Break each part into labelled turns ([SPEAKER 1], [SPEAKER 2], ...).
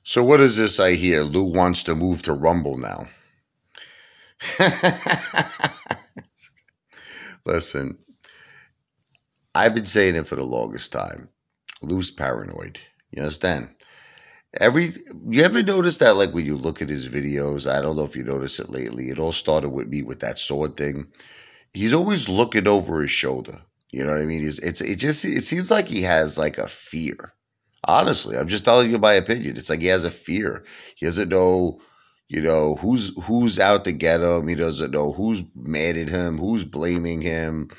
[SPEAKER 1] So what is this I hear? Lou wants to move to Rumble now. Listen, I've been saying it for the longest time. Lou's paranoid. You understand? Every you ever notice that like when you look at his videos, I don't know if you noticed it lately. It all started with me with that sword thing. He's always looking over his shoulder. You know what I mean? It seems like he has like a fear. Honestly, I'm just telling you my opinion. It's like he has a fear. He doesn't know, who's out to get him. He doesn't know who's mad at him, who's blaming him.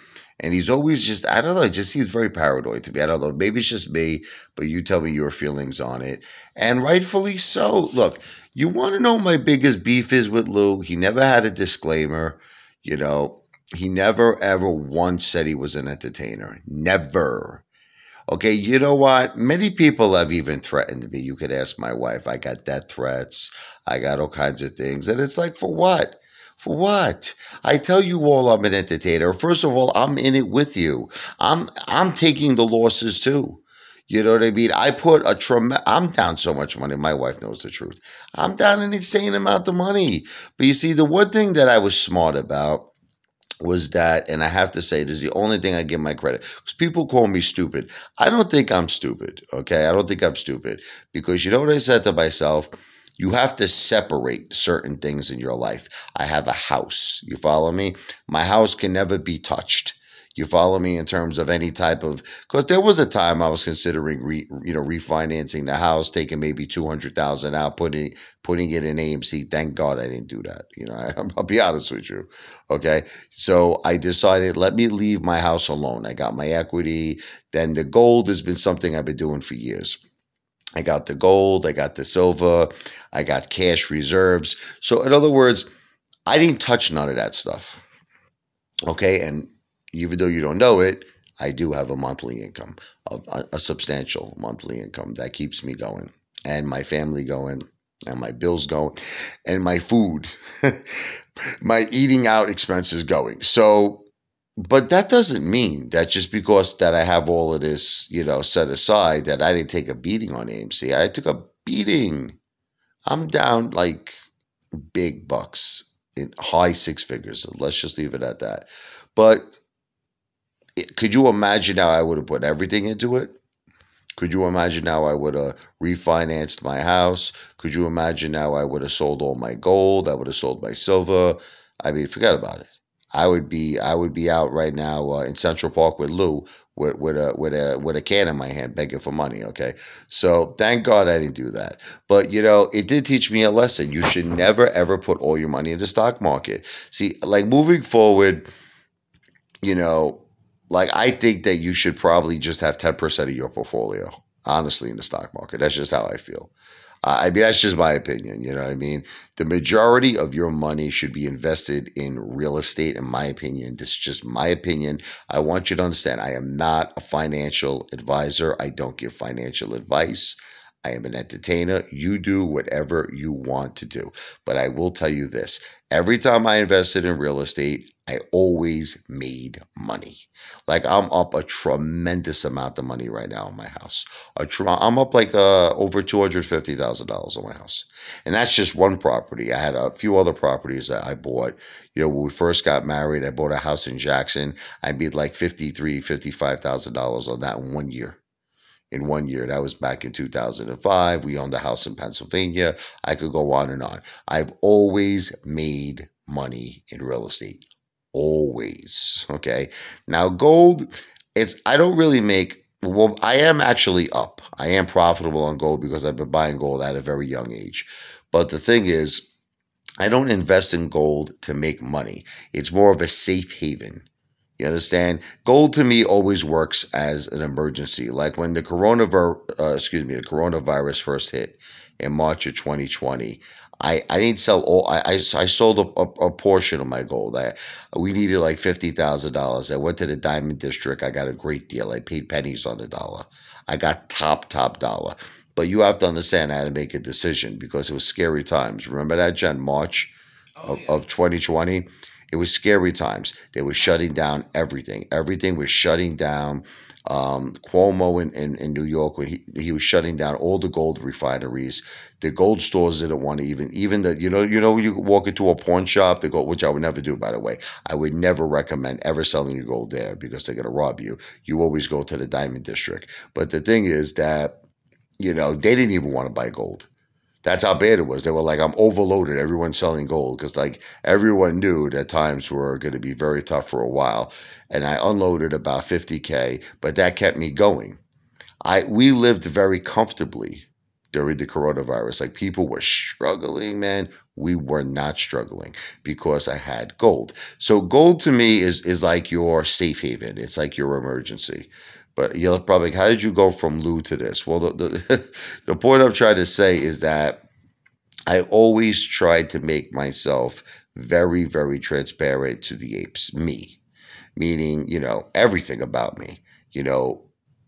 [SPEAKER 1] And he's always just, I don't know, it just seems very paranoid to me. I don't know. Maybe it's just me, but you tell me your feelings on it. And rightfully so. Look, you want to know what my biggest beef is with Lou? He never had a disclaimer. You know, he never ever once said he was an entertainer. Never. Okay, you know what? Many people have even threatened me. You could ask my wife. I got death threats. I got all kinds of things. And it's like, for what? For what? I tell you all I'm an entertainer. First of all, I'm in it with you. I'm taking the losses too. You know what I mean? I'm down so much money. My wife knows the truth. I'm down an insane amount of money. But you see, the one thing that I was smart about was that, and I have to say, this is the only thing I give my credit, because people call me stupid. I don't think I'm stupid, okay? I don't think I'm stupid, because you know what I said to myself? You have to separate certain things in your life. I have a house. You follow me? My house can never be touched. You follow me in terms of any type of, because there was a time I was considering refinancing the house, taking maybe 200,000 out, putting it in AMC. Thank God I didn't do that. I'll be honest with you. Okay, so I decided, let me leave my house alone. I got my equity. Then the gold has been something I've been doing for years. I got the gold, I got the silver, I got cash reserves. So in other words, I didn't touch none of that stuff. Okay, and even though you don't know it, I do have a monthly income, a substantial monthly income that keeps me going and my family going and my bills going and my food, my eating out expenses going. So, but that doesn't mean that just because that I have all of this, set aside, that I didn't take a beating on AMC. I took a beating. I'm down like big bucks in high six figures. Let's just leave it at that. But could you imagine how I would have put everything into it? Could you imagine how I would have refinanced my house? Could you imagine how I would have sold all my gold? I would have sold my silver. I mean, forget about it. I would be out right now in Central Park with Lou with a can in my hand begging for money. Okay, so thank God I didn't do that. But it did teach me a lesson. You should never ever put all your money in the stock market. See, like moving forward, you know, like I think that you should probably just have 10% of your portfolio, honestly, in the stock market. That's just how I feel. I mean, that's just my opinion. You know what I mean? The majority of your money should be invested in real estate, in my opinion. This is just my opinion. I want you to understand I am not a financial advisor. I don't give financial advice. I am an entertainer. You do whatever you want to do. But I will tell you this. Every time I invested in real estate, I always made money. Like I'm up a tremendous amount of money right now in my house. I'm up like over $250,000 on my house. And that's just one property. I had a few other properties that I bought. When we first got married, I bought a house in Jackson. I made like $55,000 on that in 1 year. In 1 year, that was back in 2005. We owned a house in Pennsylvania. I could go on and on. I've always made money in real estate. Always. Okay. Now, gold, I don't really make, well, I am actually up. I am profitable on gold because I've been buying gold at a very young age. But the thing is, I don't invest in gold to make money. It's more of a safe haven. You understand? Gold to me always works as an emergency. Like when the coronavirus first hit in March of 2020, I didn't sell all. I sold a portion of my gold. We needed like $50,000. I went to the Diamond District. I got a great deal. I paid pennies on the dollar. I got top dollar. But you have to understand I had to make a decision because it was scary times. Remember that, Jen? March of 2020. It was scary times. They were shutting down everything. Everything was shutting down. Cuomo in New York, when he was shutting down all the gold refineries. The gold stores didn't want to even the you walk into a pawn shop, the gold, which I would never do, by the way. I would never recommend ever selling your gold there because they're gonna rob you. You always go to the diamond district. But the thing is that they didn't even want to buy gold. That's how bad it was. They were like, I'm overloaded. Everyone's selling gold because like everyone knew that times were going to be very tough for a while. And I unloaded about 50K, but that kept me going. We lived very comfortably during the coronavirus. Like people were struggling, man. We were not struggling because I had gold. So gold to me is like your safe haven. It's like your emergency. But you're probably, how did you go from Lou to this? Well, the point I'm trying to say is that I always tried to make myself very, very transparent to the apes, me, meaning, everything about me.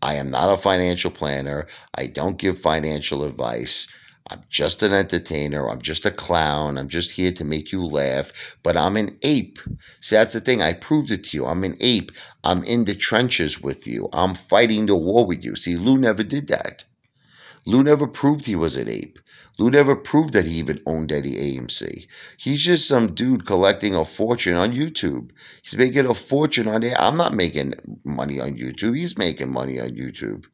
[SPEAKER 1] I am not a financial planner. I don't give financial advice. I'm just an entertainer. I'm just a clown. I'm just here to make you laugh. But I'm an ape. See, that's the thing. I proved it to you. I'm an ape. I'm in the trenches with you. I'm fighting the war with you. See, Lou never did that. Lou never proved he was an ape. Lou never proved that he even owned any AMC. He's just some dude collecting a fortune on YouTube. He's making a fortune on there. I'm not making money on YouTube. He's making money on YouTube.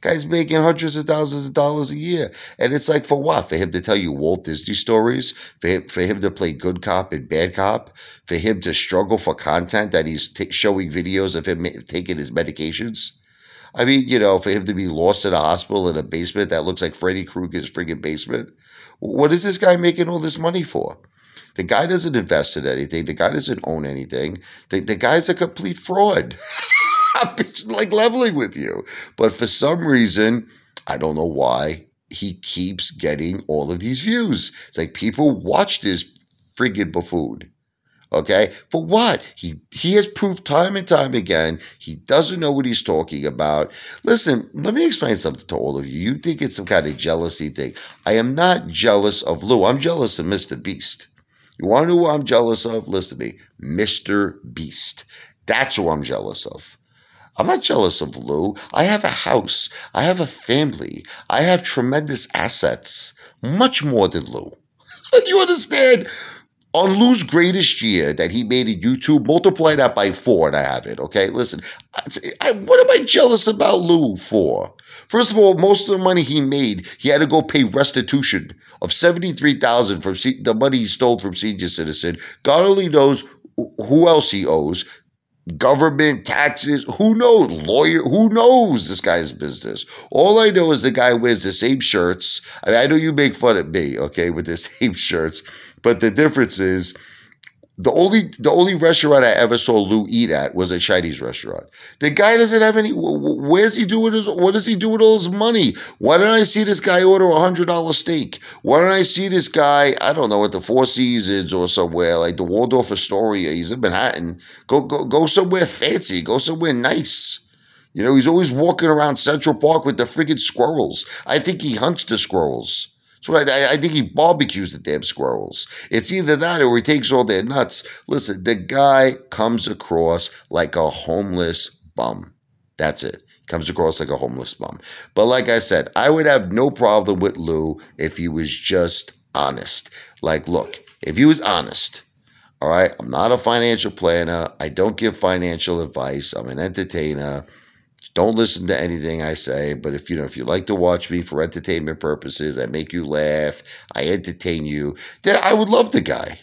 [SPEAKER 1] Guy's making hundreds of thousands of dollars a year. And it's like, for what? For him to tell you Walt Disney stories? For him to play good cop and bad cop? For him to struggle for content that he's showing videos of him taking his medications? I mean, for him to be lost in a hospital in a basement that looks like Freddy Krueger's friggin' basement. What is this guy making all this money for? The guy doesn't invest in anything. The guy doesn't own anything. The guy's a complete fraud. I'm like leveling with you. But for some reason, I don't know why, he keeps getting all of these views. It's like people watch this friggin' buffoon. Okay? For what? He has proved time and time again he doesn't know what he's talking about. Listen, let me explain something to all of you. You think it's some kind of jealousy thing. I am not jealous of Lou. I'm jealous of Mr. Beast. You want to know who I'm jealous of? Listen to me. Mr. Beast. That's who I'm jealous of. I'm not jealous of Lou. I have a house. I have a family. I have tremendous assets. Much more than Lou. You understand? On Lou's greatest year that he made in YouTube, multiply that by 4 and I have it, okay? Listen, what am I jealous about Lou for? First of all, most of the money he made, he had to go pay restitution of $73,000 from the money he stole from Senior Citizen. God only knows who else he owes. Government, taxes, who knows? Lawyer, who knows this guy's business? All I know is the guy wears the same shirts. I know you make fun of me, okay, with the same shirts, but the difference is the only restaurant I ever saw Lou eat at was a Chinese restaurant. The guy doesn't have any. Where's he doing what does he do with all his money? Why don't I see this guy order $100 steak? Why don't I see this guy, I don't know, at the Four Seasons or somewhere like the Waldorf Astoria? He's in Manhattan. Go somewhere fancy. Go somewhere nice. He's always walking around Central Park with the friggin' squirrels. I think he hunts the squirrels. So I think he barbecues the damn squirrels. It's either that or he takes all their nuts. Listen, the guy comes across like a homeless bum. That's it. He comes across like a homeless bum. But like I said, I would have no problem with Lou if he was just honest. Like, look, if he was honest, all right, I'm not a financial planner. I don't give financial advice. I'm an entertainer. Don't listen to anything I say, but if you like to watch me for entertainment purposes, I make you laugh, I entertain you, then I would love the guy.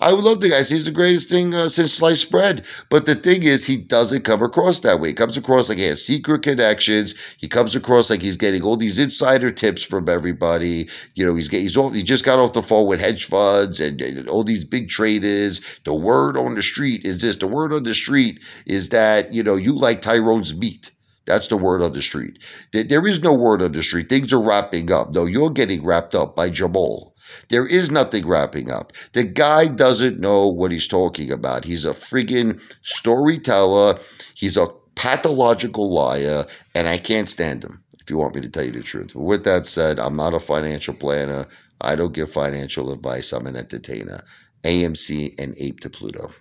[SPEAKER 1] I would love the guy. He's the greatest thing since sliced bread. But the thing is, he doesn't come across that way. He comes across like he has secret connections. He comes across like he's getting all these insider tips from everybody. He just got off the phone with hedge funds and all these big traders. The word on the street is this. The word on the street is that, you like Tyrone's meat. That's the word on the street. There is no word on the street. Things are wrapping up. No, you're getting wrapped up by Jamal. There is nothing wrapping up. The guy doesn't know what he's talking about. He's a friggin' storyteller. He's a pathological liar, and I can't stand him, if you want me to tell you the truth. But with that said, I'm not a financial planner. I don't give financial advice. I'm an entertainer. AMC and Ape to Pluto.